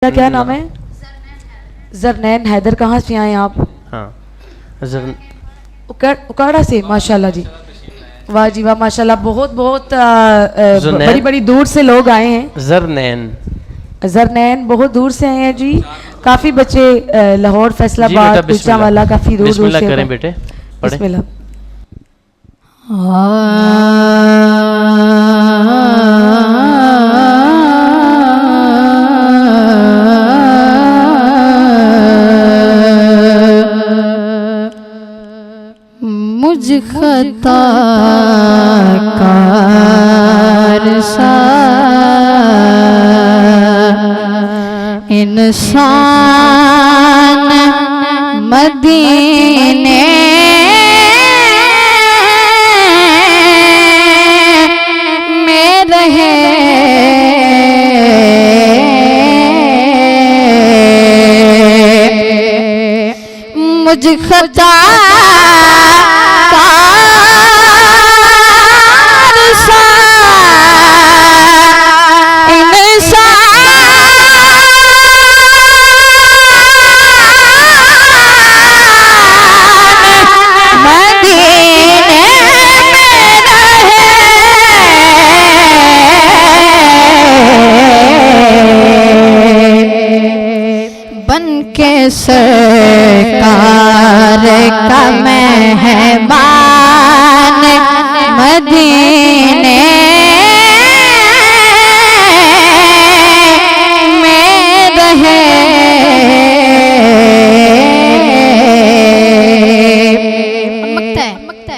क्या नाम है? जरनैन हैदर। कहाँ से आए आप? हाँ उकाड़ा से। माशाल्लाह जी, वाह जी वाह, माशाल्लाह। बहुत बहुत बड़ी बड़ी दूर से लोग आए हैं। जरनैन बहुत दूर से आए हैं जी। काफ़ी बच्चे लाहौर, फैसलाबाद, गुजरांवाला काफ़ी दूर दूर से। करें बेटे, बिस्मिल्लाह। मुझ खताकार सा इंसान मदीने में रहे, मुझ खता सरकार का मेहमान मदीने में रहे, मकता है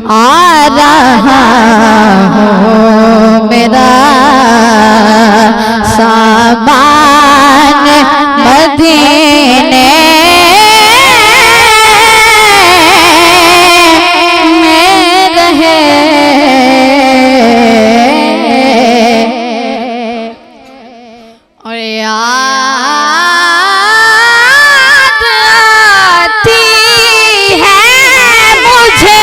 आ रहा हो मेरा सामान मदीने में रहे, और याद आती है मुझे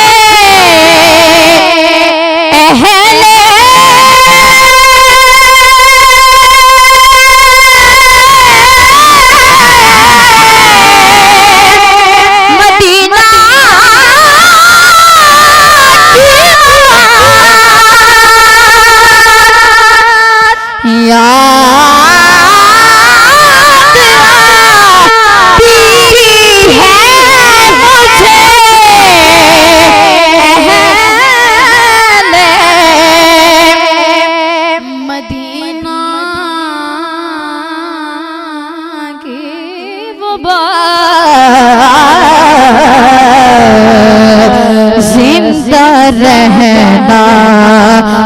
जिंदा रहना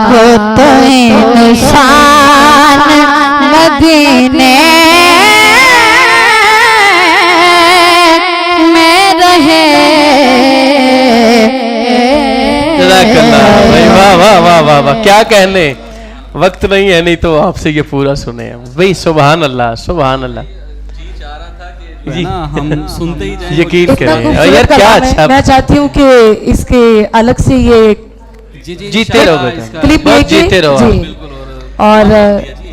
हो तो इंसान मदीने में रहे। वाह वाह वाह वाह वाह, क्या कहने, वक्त नहीं है, नहीं तो आपसे ये पूरा सुने भाई। सुभान अल्लाह, सुभान अल्लाह जी, हम सुनते ही जाएं। यकीन करें यार, क्या अच्छा। मैं चाहती हूँ कि इसके अलग से ये जीते रहो बेटा, क्लिप जीते रहो जी। और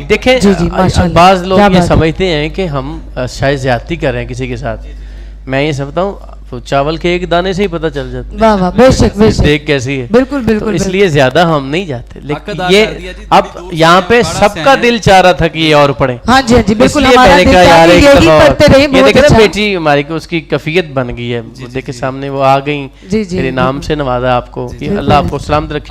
देखें जी जी, बाज लोग ये समझते हैं कि हम शायद ज्यादती कर रहे हैं किसी के साथ। मैं ये समझता हूँ तो चावल के एक दाने से ही पता चल जाता है। वाह वाह, बेशक बेशक, देख कैसी है। बिल्कुल बिल्कुल, तो इसलिए ज्यादा हम नहीं जाते, लेकिन ये अब यहाँ पे सबका दिल चाह रहा था कि ये और पढ़े। हाँ जी हाँ जी, बिल्कुल। मैंने कहा यार एक पढ़ते रहे, ये देखे ना अच्छा। बेटी हमारी को उसकी कफियत बन गई है, देखे सामने वो आ गई, मेरे नाम से नवाजा आपको, अल्लाह आपको सलामत रखे।